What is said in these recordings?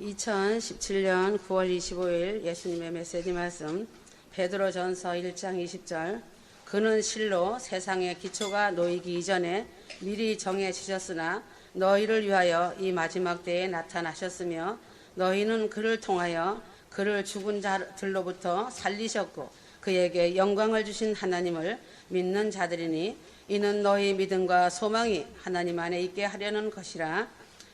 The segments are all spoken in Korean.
2017년 9월 25일 예수님의 메시지 말씀 베드로전서 1장 20절. 그는 실로 세상의 기초가 놓이기 이전에 미리 정해지셨으나 너희를 위하여 이 마지막 때에 나타나셨으며 너희는 그를 통하여 그를 죽은 자들로부터 살리셨고 그에게 영광을 주신 하나님을 믿는 자들이니 이는 너희 믿음과 소망이 하나님 안에 있게 하려는 것이라.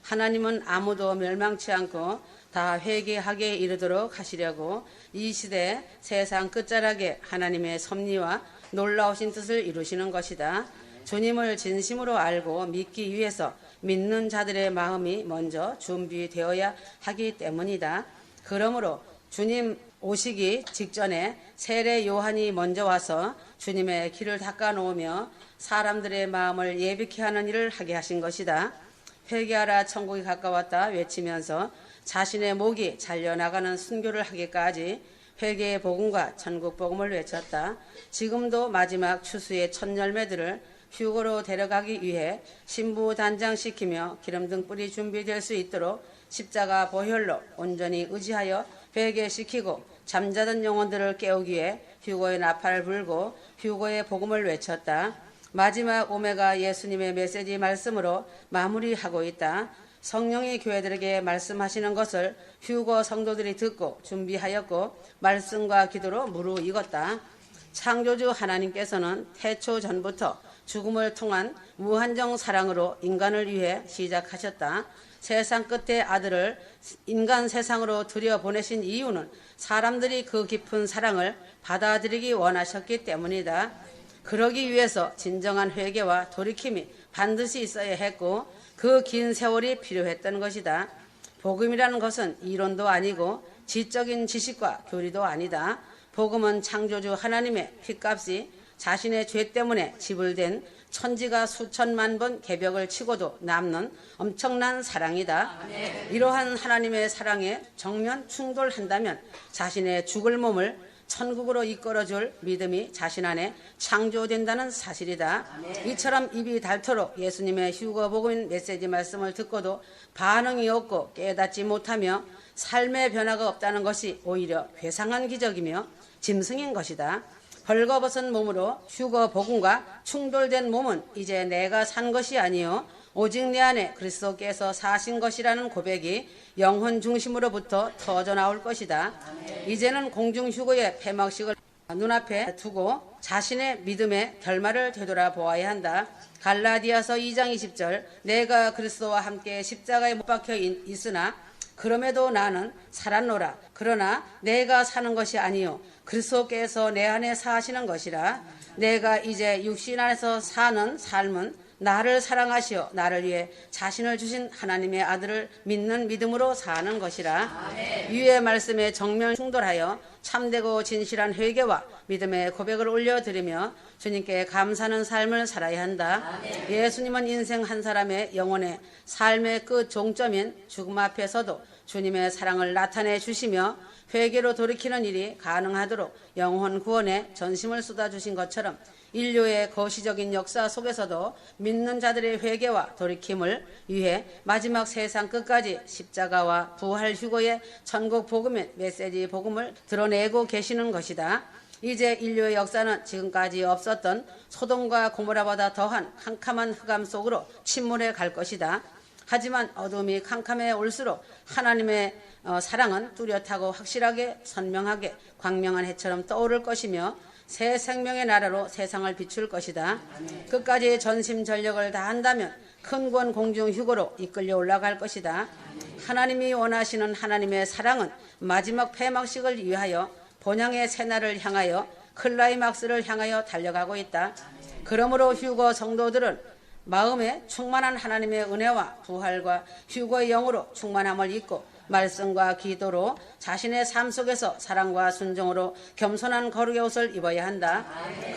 하나님은 아무도 멸망치 않고 다 회개하게 이르도록 하시려고 이 시대 세상 끝자락에 하나님의 섭리와 놀라우신 뜻을 이루시는 것이다. 주님을 진심으로 알고 믿기 위해서 믿는 자들의 마음이 먼저 준비되어야 하기 때문이다. 그러므로 주님 오시기 직전에 세례 요한이 먼저 와서 주님의 길을 닦아 놓으며 사람들의 마음을 예비케 하는 일을 하게 하신 것이다. 회개하라 천국이 가까웠다 외치면서 자신의 목이 잘려나가는 순교를 하기까지 회개의 복음과 천국 복음을 외쳤다. 지금도 마지막 추수의 첫 열매들을 휴거로 데려가기 위해 신부 단장시키며 기름등 뿌리 준비될 수 있도록 십자가 보혈로 온전히 의지하여 회개시키고 잠자던 영혼들을 깨우기 위해 휴거의 나팔을 불고 휴거의 복음을 외쳤다. 마지막 오메가 예수님의 메시지 말씀으로 마무리하고 있다. 성령이 교회들에게 말씀하시는 것을 휴거 성도들이 듣고 준비하였고 말씀과 기도로 무르익었다. 창조주 하나님께서는 태초 전부터 죽음을 통한 무한정 사랑으로 인간을 위해 시작하셨다. 세상 끝에 아들을 인간 세상으로 들여보내신 이유는 사람들이 그 깊은 사랑을 받아들이기 원하셨기 때문이다. 그러기 위해서 진정한 회개와 돌이킴이 반드시 있어야 했고 그 긴 세월이 필요했던 것이다. 복음이라는 것은 이론도 아니고 지적인 지식과 교리도 아니다. 복음은 창조주 하나님의 핏값이 자신의 죄 때문에 지불된 천지가 수천만 번 개벽을 치고도 남는 엄청난 사랑이다. 이러한 하나님의 사랑에 정면 충돌한다면 자신의 죽을 몸을 천국으로 이끌어줄 믿음이 자신 안에 창조된다는 사실이다. 이처럼 입이 닳도록 예수님의 휴거 복음인 메시지 말씀을 듣고도 반응이 없고 깨닫지 못하며 삶의 변화가 없다는 것이 오히려 괴상한 기적이며 짐승인 것이다. 벌거벗은 몸으로 휴거 복음과 충돌된 몸은 이제 내가 산 것이 아니요 오직 내 안에 그리스도께서 사신 것이라는 고백이 영혼 중심으로부터 터져나올 것이다. 이제는 공중휴거의 폐막식을 눈앞에 두고 자신의 믿음의 결말을 되돌아보아야 한다. 갈라디아서 2장 20절. 내가 그리스도와 함께 십자가에 못 박혀 있으나 그럼에도 나는 살았노라. 그러나 내가 사는 것이 아니요 그리스도께서 내 안에 사시는 것이라. 내가 이제 육신 안에서 사는 삶은 나를 사랑하시어 나를 위해 자신을 주신 하나님의 아들을 믿는 믿음으로 사는 것이라. 위의 말씀에 정면 충돌하여 참되고 진실한 회개와 믿음의 고백을 올려드리며 주님께 감사하는 삶을 살아야 한다. 예수님은 인생 한 사람의 영혼의 삶의 끝 종점인 죽음 앞에서도 주님의 사랑을 나타내 주시며 회개로 돌이키는 일이 가능하도록 영혼 구원에 전심을 쏟아주신 것처럼 인류의 거시적인 역사 속에서도 믿는 자들의 회개와 돌이킴을 위해 마지막 세상 끝까지 십자가와 부활 휴거의 천국 복음의 메시지 복음을 드러내고 계시는 것이다. 이제 인류의 역사는 지금까지 없었던 소돔과 고모라보다 더한 캄캄한 흑암 속으로 침몰해 갈 것이다. 하지만 어둠이 캄캄해 올수록 하나님의 사랑은 뚜렷하고 확실하게 선명하게 광명한 해처럼 떠오를 것이며 새 생명의 나라로 세상을 비출 것이다. 끝까지 전심전력을 다한다면 큰 구원 공중 휴거로 이끌려 올라갈 것이다. 하나님이 원하시는 하나님의 사랑은 마지막 폐막식을 위하여 본향의 새날을 향하여 클라이막스를 향하여 달려가고 있다. 그러므로 휴거 성도들은 마음에 충만한 하나님의 은혜와 부활과 휴거의 영으로 충만함을 잊고 말씀과 기도로 자신의 삶 속에서 사랑과 순종으로 겸손한 거룩의 옷을 입어야 한다.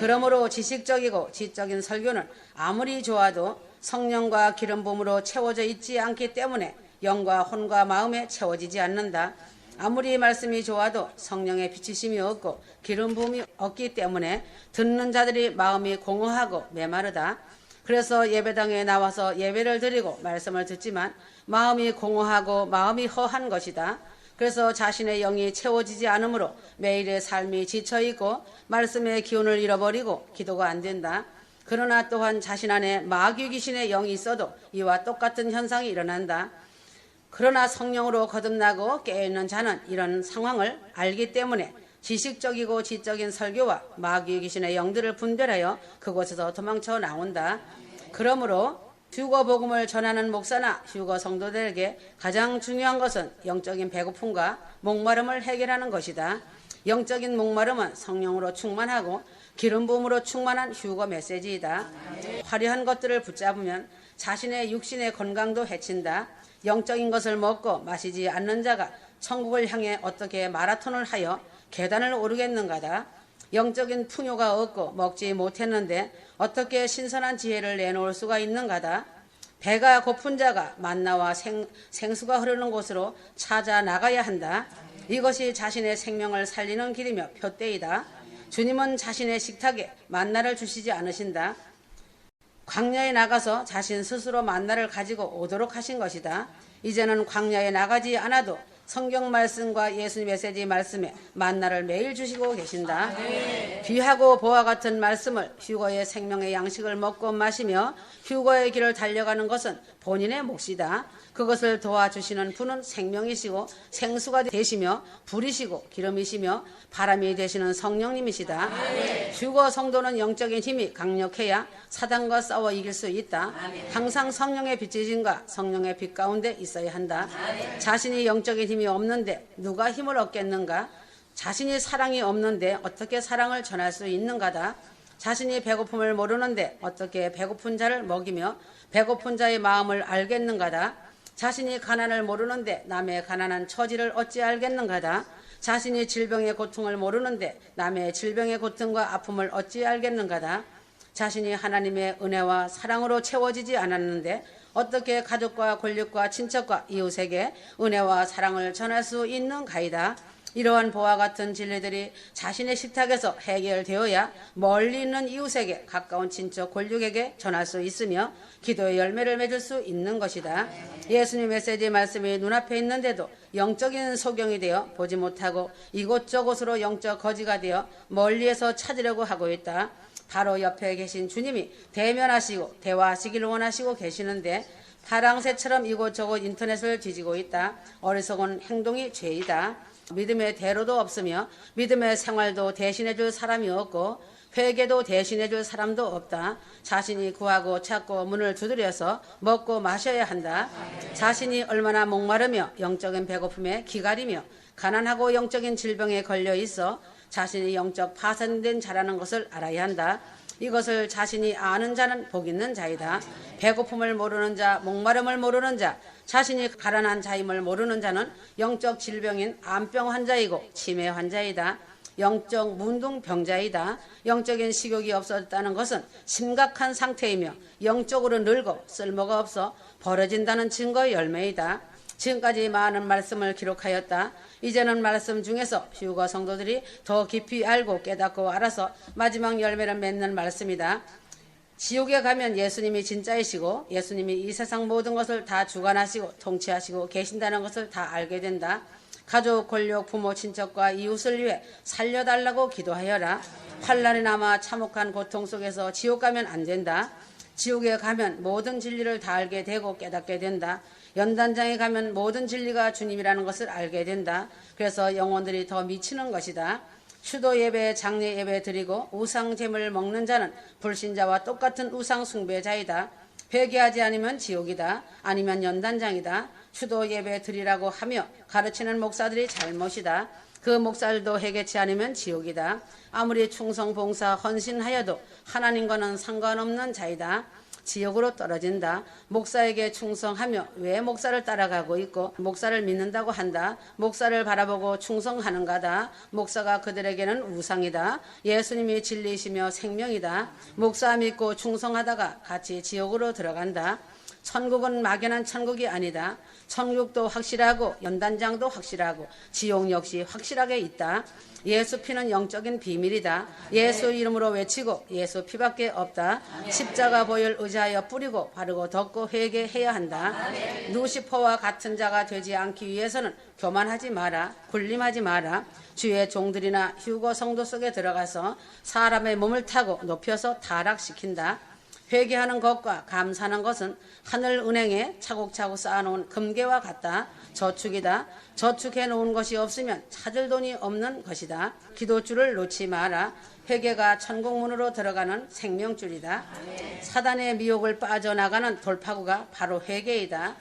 그러므로 지식적이고 지적인 설교는 아무리 좋아도 성령과 기름 부음으로 채워져 있지 않기 때문에 영과 혼과 마음에 채워지지 않는다. 아무리 말씀이 좋아도 성령의 비치심이 없고 기름 부음이 없기 때문에 듣는 자들이 마음이 공허하고 메마르다. 그래서 예배당에 나와서 예배를 드리고 말씀을 듣지만 마음이 공허하고 마음이 허한 것이다. 그래서 자신의 영이 채워지지 않으므로 매일의 삶이 지쳐있고 말씀의 기운을 잃어버리고 기도가 안 된다. 그러나 또한 자신 안에 마귀 귀신의 영이 있어도 이와 똑같은 현상이 일어난다. 그러나 성령으로 거듭나고 깨어있는 자는 이런 상황을 알기 때문에 지식적이고 지적인 설교와 마귀 귀신의 영들을 분별하여 그곳에서 도망쳐 나온다. 그러므로 휴거 복음을 전하는 목사나 휴거 성도들에게 가장 중요한 것은 영적인 배고픔과 목마름을 해결하는 것이다. 영적인 목마름은 성령으로 충만하고 기름 부음으로 충만한 휴거 메시지이다. 화려한 것들을 붙잡으면 자신의 육신의 건강도 해친다. 영적인 것을 먹고 마시지 않는 자가 천국을 향해 어떻게 마라톤을 하여 계단을 오르겠는가다. 영적인 풍요가 없고 먹지 못했는데 어떻게 신선한 지혜를 내놓을 수가 있는가다. 배가 고픈 자가 만나와 생수가 흐르는 곳으로 찾아 나가야 한다. 이것이 자신의 생명을 살리는 길이며 표대이다. 주님은 자신의 식탁에 만나를 주시지 않으신다. 광야에 나가서 자신 스스로 만나를 가지고 오도록 하신 것이다. 이제는 광야에 나가지 않아도 성경 말씀과 예수님 메시지 말씀에 만나를 매일 주시고 계신다. 귀하고 보화 같은 말씀을 휴거의 생명의 양식을 먹고 마시며 휴거의 길을 달려가는 것은 본인의 몫이다. 그것을 도와주시는 분은 생명이시고 생수가 되시며 불이시고 기름이시며 바람이 되시는 성령님이시다. 휴거 성도는 영적인 힘이 강력해야 사단과 싸워 이길 수 있다. 항상 성령의 빛이신가 성령의 빛 가운데 있어야 한다. 자신이 영적인 힘이 없는데 누가 힘을 얻겠는가? 자신이 사랑이 없는데 어떻게 사랑을 전할 수 있는가다. 자신이 배고픔을 모르는데 어떻게 배고픈 자를 먹이며 배고픈 자의 마음을 알겠는가다. 자신이 가난을 모르는데 남의 가난한 처지를 어찌 알겠는가다. 자신이 질병의 고통을 모르는데 남의 질병의 고통과 아픔을 어찌 알겠는가다. 자신이 하나님의 은혜와 사랑으로 채워지지 않았는데 어떻게 가족과 권력과 친척과 이웃에게 은혜와 사랑을 전할 수 있는가이다. 이러한 보화 같은 진리들이 자신의 식탁에서 해결되어야 멀리 있는 이웃에게 가까운 친척 권력에게 전할 수 있으며 기도의 열매를 맺을 수 있는 것이다. 예수님 메시지 말씀이 눈앞에 있는데도 영적인 소경이 되어 보지 못하고 이곳저곳으로 영적 거지가 되어 멀리에서 찾으려고 하고 있다. 바로 옆에 계신 주님이 대면하시고 대화하시기를 원하시고 계시는데 파랑새처럼 이곳저곳 인터넷을 뒤지고 있다. 어리석은 행동이 죄이다. 믿음의 대로도 없으며 믿음의 생활도 대신해줄 사람이 없고 회개도 대신해줄 사람도 없다. 자신이 구하고 찾고 문을 두드려서 먹고 마셔야 한다. 자신이 얼마나 목마르며 영적인 배고픔에 기갈이며 가난하고 영적인 질병에 걸려 있어 자신이 영적 파산된 자라는 것을 알아야 한다. 이것을 자신이 아는 자는 복 있는 자이다. 배고픔을 모르는 자, 목마름을 모르는 자, 자신이 가난한 자임을 모르는 자는 영적 질병인 암병 환자이고 치매 환자이다. 영적 문둥병자이다. 영적인 식욕이 없었다는 것은 심각한 상태이며 영적으로 늙어 쓸모가 없어 벌어진다는 증거의 열매이다. 지금까지 많은 말씀을 기록하였다. 이제는 말씀 중에서 휴거 성도들이 더 깊이 알고 깨닫고 알아서 마지막 열매를 맺는 말씀이다. 지옥에 가면 예수님이 진짜이시고 예수님이 이 세상 모든 것을 다 주관하시고 통치하시고 계신다는 것을 다 알게 된다. 가족, 권력, 부모, 친척과 이웃을 위해 살려달라고 기도하여라. 환난에 남아 참혹한 고통 속에서 지옥 가면 안 된다. 지옥에 가면 모든 진리를 다 알게 되고 깨닫게 된다. 연단장에 가면 모든 진리가 주님이라는 것을 알게 된다. 그래서 영혼들이 더 미치는 것이다. 추도 예배, 장례 예배 드리고 우상 제물 먹는 자는 불신자와 똑같은 우상 숭배자이다. 회개하지 않으면 지옥이다. 아니면 연단장이다. 추도 예배 드리라고 하며 가르치는 목사들이 잘못이다. 그 목사들도 회개치 않으면 지옥이다. 아무리 충성, 봉사, 헌신하여도 하나님과는 상관없는 자이다. 지옥으로 떨어진다. 목사에게 충성하며 왜 목사를 따라가고 있고 목사를 믿는다고 한다. 목사를 바라보고 충성하는가다. 목사가 그들에게는 우상이다. 예수님이 진리이시며 생명이다. 목사 믿고 충성하다가 같이 지옥으로 들어간다. 천국은 막연한 천국이 아니다. 천국도 확실하고 연단장도 확실하고 지옥 역시 확실하게 있다. 예수 피는 영적인 비밀이다. 예수 이름으로 외치고 예수 피밖에 없다. 십자가 보혈 의지하여 뿌리고 바르고 덮고 회개해야 한다. 루시퍼와 같은 자가 되지 않기 위해서는 교만하지 마라. 군림하지 마라. 주의 종들이나 휴거 성도 속에 들어가서 사람의 몸을 타고 높여서 타락시킨다. 회개하는 것과 감사하는 것은 하늘 은행에 차곡차곡 쌓아놓은 금괴와 같다. 저축이다. 저축해 놓은 것이 없으면 찾을 돈이 없는 것이다. 기도줄을 놓지 마라. 회개가 천국문으로 들어가는 생명줄이다. 사단의 미혹을 빠져나가는 돌파구가 바로 회개이다.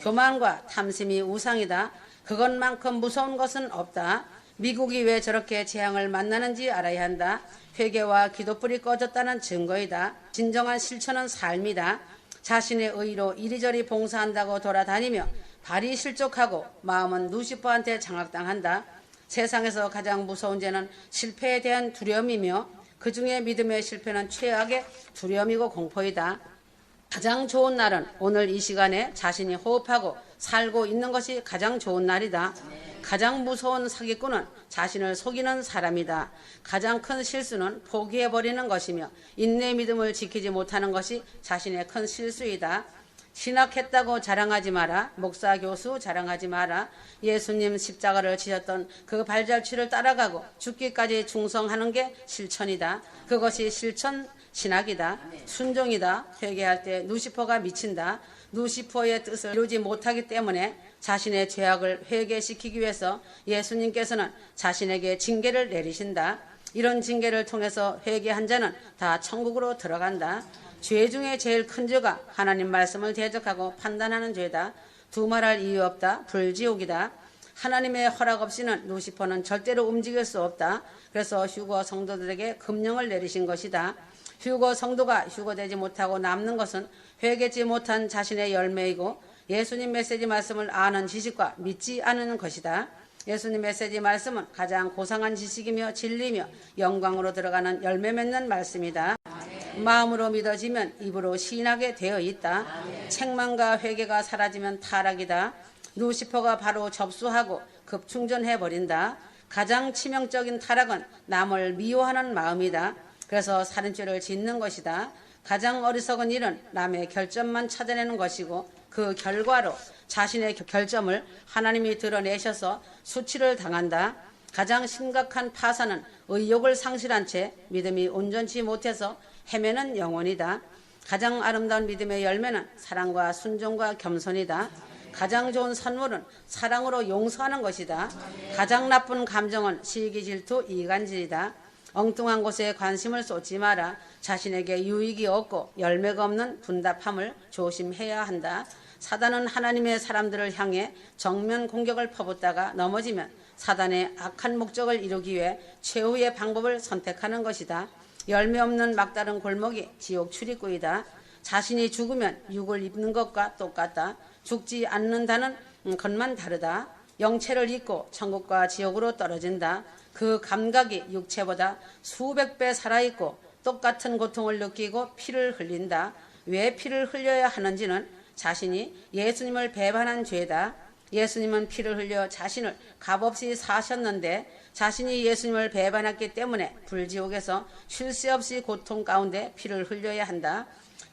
교만과 탐심이 우상이다. 그것만큼 무서운 것은 없다. 미국이 왜 저렇게 재앙을 만나는지 알아야 한다. 회개와 기도불이 꺼졌다는 증거이다. 진정한 실천은 삶이다. 자신의 의로 이리저리 봉사한다고 돌아다니며 발이 실족하고 마음은 루시퍼한테 장악당한다. 세상에서 가장 무서운 죄는 실패에 대한 두려움이며 그 중에 믿음의 실패는 최악의 두려움이고 공포이다. 가장 좋은 날은 오늘 이 시간에 자신이 호흡하고 살고 있는 것이 가장 좋은 날이다. 가장 무서운 사기꾼은 자신을 속이는 사람이다. 가장 큰 실수는 포기해버리는 것이며 인내 믿음을 지키지 못하는 것이 자신의 큰 실수이다. 신학했다고 자랑하지 마라. 목사 교수 자랑하지 마라. 예수님 십자가를 지셨던 그 발자취를 따라가고 죽기까지 충성하는 게 실천이다. 그것이 실천 신학이다. 순종이다. 회개할 때 루시퍼가 미친다. 루시퍼의 뜻을 이루지 못하기 때문에 자신의 죄악을 회개시키기 위해서 예수님께서는 자신에게 징계를 내리신다. 이런 징계를 통해서 회개한 자는 다 천국으로 들어간다. 죄 중에 제일 큰 죄가 하나님 말씀을 대적하고 판단하는 죄다. 두말할 이유 없다. 불지옥이다. 하나님의 허락 없이는 루시퍼는 절대로 움직일 수 없다. 그래서 휴거 성도들에게 금령을 내리신 것이다. 휴거 성도가 휴거되지 못하고 남는 것은 회개치 못한 자신의 열매이고 예수님 메시지 말씀을 아는 지식과 믿지 않는 것이다. 예수님 메시지 말씀은 가장 고상한 지식이며 진리며 영광으로 들어가는 열매 맺는 말씀이다. 마음으로 믿어지면 입으로 시인하게 되어 있다. 책망과 회개가 사라지면 타락이다. 루시퍼가 바로 접수하고 급충전해버린다. 가장 치명적인 타락은 남을 미워하는 마음이다. 그래서 살인죄를 짓는 것이다. 가장 어리석은 일은 남의 결점만 찾아내는 것이고 그 결과로 자신의 결점을 하나님이 드러내셔서 수치를 당한다. 가장 심각한 파산은 의욕을 상실한 채 믿음이 온전치 못해서 헤매는 영혼이다. 가장 아름다운 믿음의 열매는 사랑과 순종과 겸손이다. 가장 좋은 선물은 사랑으로 용서하는 것이다. 가장 나쁜 감정은 시기, 질투, 이간질이다. 엉뚱한 곳에 관심을 쏟지 마라. 자신에게 유익이 없고 열매가 없는 분답함을 조심해야 한다. 사단은 하나님의 사람들을 향해 정면 공격을 퍼붓다가 넘어지면 사단의 악한 목적을 이루기 위해 최후의 방법을 선택하는 것이다. 열매 없는 막다른 골목이 지옥 출입구이다. 자신이 죽으면 육을 입는 것과 똑같다. 죽지 않는다는 것만 다르다. 영체를 잊고 천국과 지옥으로 떨어진다. 그 감각이 육체보다 수백 배 살아있고 똑같은 고통을 느끼고 피를 흘린다. 왜 피를 흘려야 하는지는 자신이 예수님을 배반한 죄다. 예수님은 피를 흘려 자신을 값없이 사셨는데 자신이 예수님을 배반했기 때문에 불지옥에서 쉴 새 없이 고통 가운데 피를 흘려야 한다.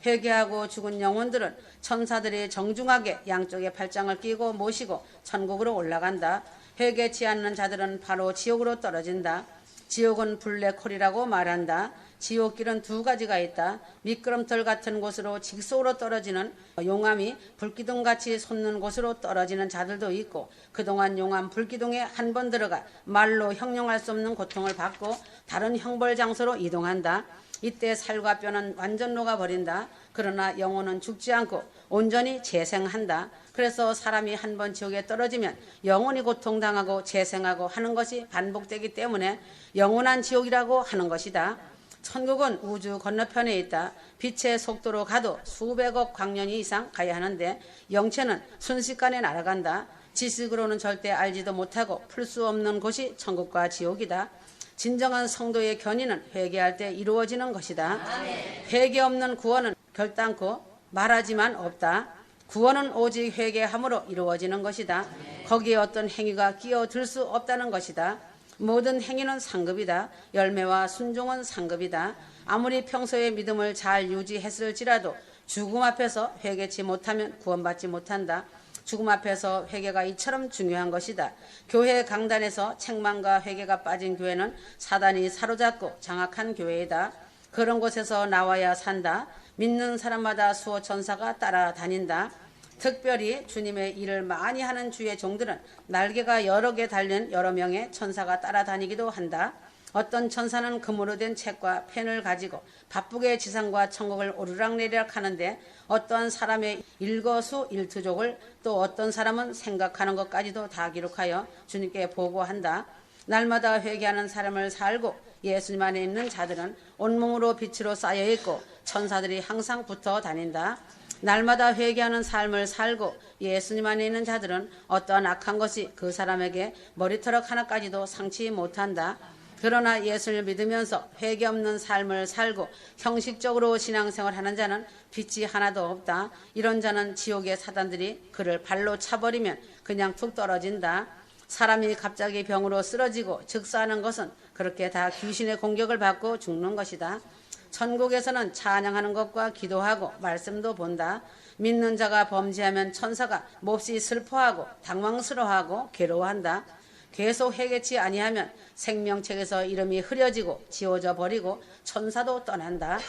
회개하고 죽은 영혼들은 천사들이 정중하게 양쪽에 팔짱을 끼고 모시고 천국으로 올라간다. 회개치 않는 자들은 바로 지옥으로 떨어진다. 지옥은 블랙홀이라고 말한다. 지옥길은 두 가지가 있다. 미끄럼틀 같은 곳으로 직속으로 떨어지는 용암이 불기둥같이 솟는 곳으로 떨어지는 자들도 있고 그동안 용암 불기둥에 한 번 들어가 말로 형용할 수 없는 고통을 받고 다른 형벌 장소로 이동한다. 이때 살과 뼈는 완전 녹아버린다. 그러나 영혼은 죽지 않고 온전히 재생한다. 그래서 사람이 한 번 지옥에 떨어지면 영원히 고통당하고 재생하고 하는 것이 반복되기 때문에 영원한 지옥이라고 하는 것이다. 천국은 우주 건너편에 있다. 빛의 속도로 가도 수백억 광년 이상 가야 하는데 영체는 순식간에 날아간다. 지식으로는 절대 알지도 못하고 풀 수 없는 곳이 천국과 지옥이다. 진정한 성도의 견인은 회개할 때 이루어지는 것이다. 회개 없는 구원은 결단코 말하지만 없다. 구원은 오직 회개함으로 이루어지는 것이다. 거기에 어떤 행위가 끼어들 수 없다는 것이다. 모든 행위는 상급이다. 열매와 순종은 상급이다. 아무리 평소에 믿음을 잘 유지했을지라도 죽음 앞에서 회개치 못하면 구원받지 못한다. 죽음 앞에서 회개가 이처럼 중요한 것이다. 교회 강단에서 책망과 회개가 빠진 교회는 사단이 사로잡고 장악한 교회이다. 그런 곳에서 나와야 산다. 믿는 사람마다 수호 천사가 따라다닌다. 특별히 주님의 일을 많이 하는 주의 종들은 날개가 여러 개 달린 여러 명의 천사가 따라다니기도 한다. 어떤 천사는 금으로 된 책과 펜을 가지고 바쁘게 지상과 천국을 오르락내리락 하는데 어떠한 사람의 일거수일투족을 또 어떤 사람은 생각하는 것까지도 다 기록하여 주님께 보고한다. 날마다 회개하는 사람을 살고 예수님 안에 있는 자들은 온몸으로 빛으로 쌓여있고 천사들이 항상 붙어 다닌다. 날마다 회개하는 삶을 살고 예수님 안에 있는 자들은 어떠한 악한 것이 그 사람에게 머리털럭 하나까지도 상치 못한다. 그러나 예수를 믿으면서 회개 없는 삶을 살고 형식적으로 신앙생활하는 자는 빛이 하나도 없다. 이런 자는 지옥의 사단들이 그를 발로 차버리면 그냥 툭 떨어진다. 사람이 갑자기 병으로 쓰러지고 즉사하는 것은 그렇게 다 귀신의 공격을 받고 죽는 것이다. 천국에서는 찬양하는 것과 기도하고 말씀도 본다. 믿는 자가 범죄하면 천사가 몹시 슬퍼하고 당황스러워하고 괴로워한다. 계속 회개치 아니하면 생명책에서 이름이 흐려지고 지워져 버리고 천사도 떠난다.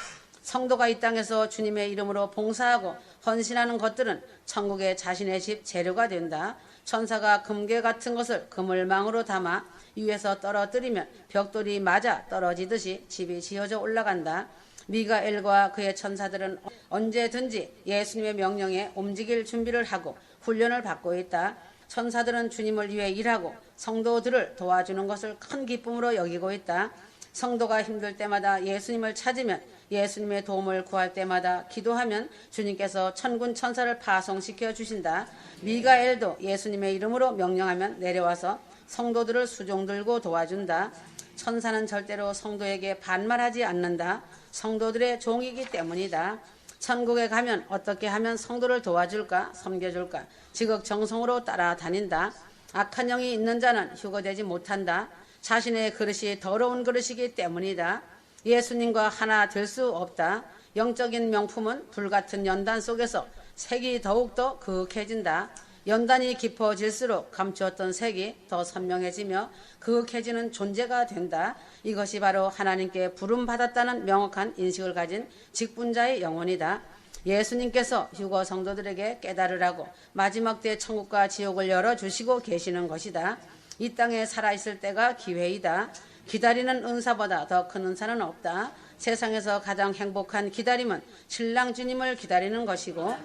성도가 이 땅에서 주님의 이름으로 봉사하고 헌신하는 것들은 천국의 자신의 집 재료가 된다. 천사가 금괴 같은 것을 그물망으로 담아 위에서 떨어뜨리면 벽돌이 맞아 떨어지듯이 집이 지어져 올라간다. 미가엘과 그의 천사들은 언제든지 예수님의 명령에 움직일 준비를 하고 훈련을 받고 있다. 천사들은 주님을 위해 일하고 성도들을 도와주는 것을 큰 기쁨으로 여기고 있다. 성도가 힘들 때마다 예수님을 찾으면 예수님의 도움을 구할 때마다 기도하면 주님께서 천군 천사를 파송시켜 주신다. 미가엘도 예수님의 이름으로 명령하면 내려와서 성도들을 수종 들고 도와준다. 천사는 절대로 성도에게 반말하지 않는다. 성도들의 종이기 때문이다. 천국에 가면 어떻게 하면 성도를 도와줄까 섬겨줄까 지극정성으로 따라다닌다. 악한 영이 있는 자는 휴거되지 못한다. 자신의 그릇이 더러운 그릇이기 때문이다. 예수님과 하나 될 수 없다. 영적인 명품은 불같은 연단 속에서 색이 더욱더 그윽해진다. 연단이 깊어질수록 감추었던 색이 더 선명해지며 그윽해지는 존재가 된다. 이것이 바로 하나님께 부름받았다는 명확한 인식을 가진 직분자의 영혼이다. 예수님께서 휴거 성도들에게 깨달으라고 마지막 때 천국과 지옥을 열어주시고 계시는 것이다. 이 땅에 살아있을 때가 기회이다. 기다리는 은사보다 더 큰 은사는 없다. 세상에서 가장 행복한 기다림은 신랑 주님을 기다리는 것이고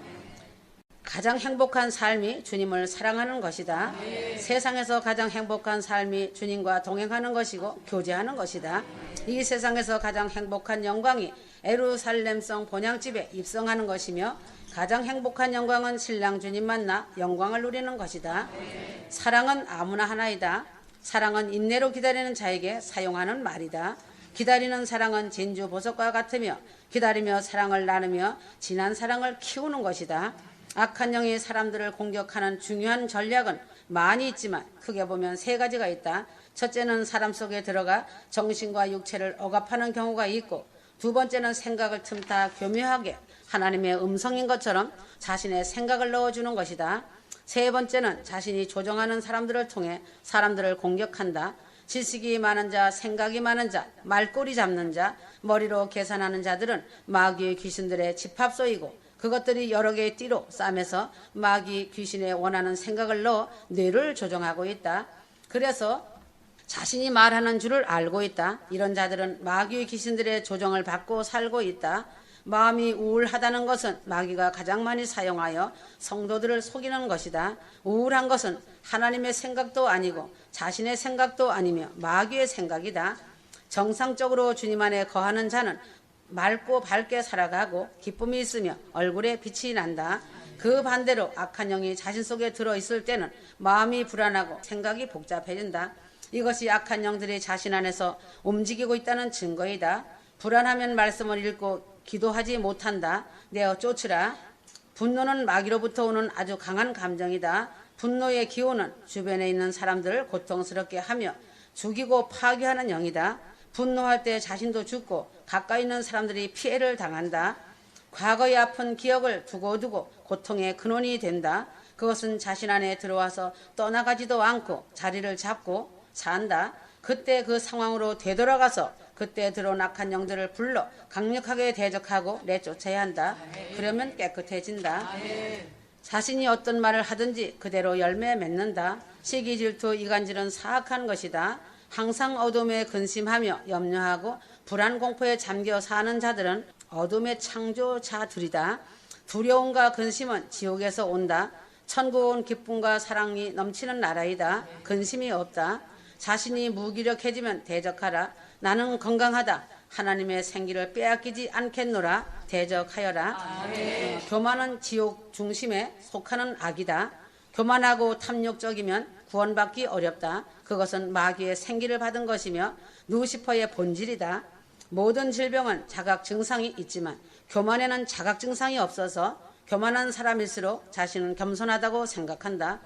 가장 행복한 삶이 주님을 사랑하는 것이다. 세상에서 가장 행복한 삶이 주님과 동행하는 것이고 교제하는 것이다. 이 세상에서 가장 행복한 영광이 예루살렘성 본향집에 입성하는 것이며 가장 행복한 영광은 신랑 주님 만나 영광을 누리는 것이다. 사랑은 아무나 하나이다. 사랑은 인내로 기다리는 자에게 사용하는 말이다. 기다리는 사랑은 진주 보석과 같으며 기다리며 사랑을 나누며 진한 사랑을 키우는 것이다. 악한 영이 사람들을 공격하는 중요한 전략은 많이 있지만 크게 보면 세 가지가 있다. 첫째는 사람 속에 들어가 정신과 육체를 억압하는 경우가 있고, 두 번째는 생각을 틈타 교묘하게 하나님의 음성인 것처럼 자신의 생각을 넣어주는 것이다. 세 번째는 자신이 조종하는 사람들을 통해 사람들을 공격한다. 지식이 많은 자, 생각이 많은 자, 말꼬리 잡는 자, 머리로 계산하는 자들은 마귀의 귀신들의 집합소이고 그것들이 여러 개의 띠로 싸매서 마귀 귀신의 원하는 생각을 넣어 뇌를 조종하고 있다. 그래서 자신이 말하는 줄을 알고 있다. 이런 자들은 마귀의 귀신들의 조종을 받고 살고 있다. 마음이 우울하다는 것은 마귀가 가장 많이 사용하여 성도들을 속이는 것이다. 우울한 것은 하나님의 생각도 아니고 자신의 생각도 아니며 마귀의 생각이다. 정상적으로 주님 안에 거하는 자는 맑고 밝게 살아가고 기쁨이 있으며 얼굴에 빛이 난다. 그 반대로 악한 영이 자신 속에 들어있을 때는 마음이 불안하고 생각이 복잡해진다. 이것이 악한 영들이 자신 안에서 움직이고 있다는 증거이다. 불안하면 말씀을 읽고 기도하지 못한다. 내어 쫓으라. 분노는 마귀로부터 오는 아주 강한 감정이다. 분노의 기호는 주변에 있는 사람들을 고통스럽게 하며 죽이고 파괴하는 영이다. 분노할 때 자신도 죽고 가까이 있는 사람들이 피해를 당한다. 과거의 아픈 기억을 두고두고 고통의 근원이 된다. 그것은 자신 안에 들어와서 떠나가지도 않고 자리를 잡고 산다. 그때 그 상황으로 되돌아가서 그때 들어온 악한 영들을 불러 강력하게 대적하고 내쫓아야 한다. 그러면 깨끗해진다. 자신이 어떤 말을 하든지 그대로 열매 맺는다. 시기, 질투, 이간질은 사악한 것이다. 항상 어둠에 근심하며 염려하고 불안 공포에 잠겨 사는 자들은 어둠의 창조자들이다. 두려움과 근심은 지옥에서 온다. 천국은 기쁨과 사랑이 넘치는 나라이다. 근심이 없다. 자신이 무기력해지면 대적하라. 나는 건강하다. 하나님의 생기를 빼앗기지 않겠노라. 대적하여라. 교만은 지옥 중심에 속하는 악이다. 교만하고 탐욕적이면 구원받기 어렵다. 그것은 마귀의 생기를 받은 것이며 루시퍼의 본질이다. 모든 질병은 자각 증상이 있지만 교만에는 자각 증상이 없어서 교만한 사람일수록 자신은 겸손하다고 생각한다.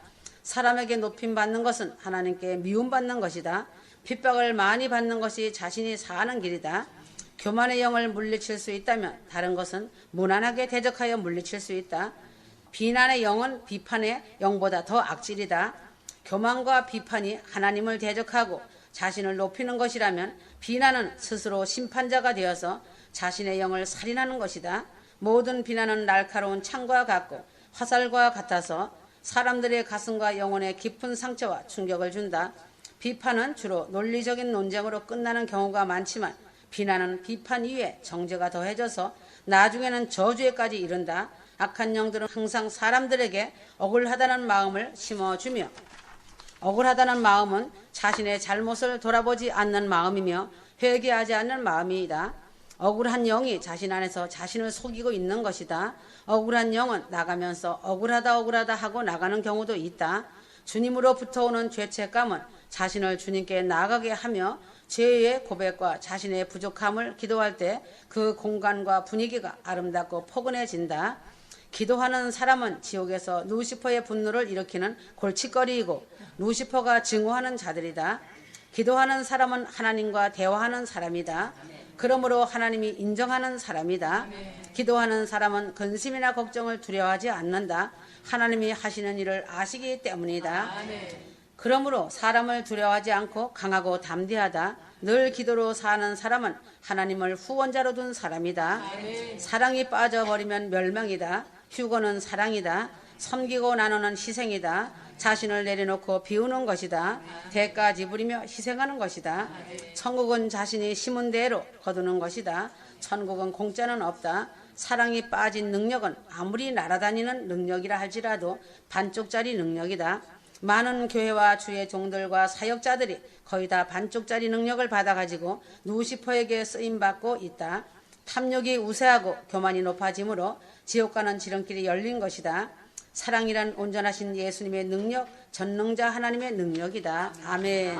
사람에게 높임받는 것은 하나님께 미움받는 것이다. 핍박을 많이 받는 것이 자신이 사는 길이다. 교만의 영을 물리칠 수 있다면 다른 것은 무난하게 대적하여 물리칠 수 있다. 비난의 영은 비판의 영보다 더 악질이다. 교만과 비판이 하나님을 대적하고 자신을 높이는 것이라면 비난은 스스로 심판자가 되어서 자신의 영을 살인하는 것이다. 모든 비난은 날카로운 창과 같고 화살과 같아서 사람들의 가슴과 영혼에 깊은 상처와 충격을 준다. 비판은 주로 논리적인 논쟁으로 끝나는 경우가 많지만 비난은 비판 이외에 정죄가 더해져서 나중에는 저주에까지 이른다. 악한 영들은 항상 사람들에게 억울하다는 마음을 심어주며 억울하다는 마음은 자신의 잘못을 돌아보지 않는 마음이며 회개하지 않는 마음이다. 억울한 영이 자신 안에서 자신을 속이고 있는 것이다. 억울한 영은 나가면서 억울하다 하고 나가는 경우도 있다. 주님으로부터 오는 죄책감은 자신을 주님께 나아가게 하며 죄의 고백과 자신의 부족함을 기도할 때 그 공간과 분위기가 아름답고 포근해진다. 기도하는 사람은 지옥에서 루시퍼의 분노를 일으키는 골칫거리이고 루시퍼가 증오하는 자들이다. 기도하는 사람은 하나님과 대화하는 사람이다. 그러므로 하나님이 인정하는 사람이다. 기도하는 사람은 근심이나 걱정을 두려워하지 않는다. 하나님이 하시는 일을 아시기 때문이다. 그러므로 사람을 두려워하지 않고 강하고 담대하다. 늘 기도로 사는 사람은 하나님을 후원자로 둔 사람이다. 사랑이 빠져버리면 멸망이다. 휴거는 사랑이다. 섬기고 나누는 희생이다. 자신을 내려놓고 비우는 것이다. 대가 지불이며 희생하는 것이다. 천국은 자신이 심은 대로 거두는 것이다. 천국은 공짜는 없다. 사랑이 빠진 능력은 아무리 날아다니는 능력이라 할지라도 반쪽짜리 능력이다. 많은 교회와 주의 종들과 사역자들이 거의 다 반쪽짜리 능력을 받아가지고 루시퍼에게 쓰임받고 있다. 탐욕이 우세하고 교만이 높아지므로 지옥 가는 지름길이 열린 것이다. 사랑이란 온전하신 예수님의 능력, 전능자 하나님의 능력이다. 아멘.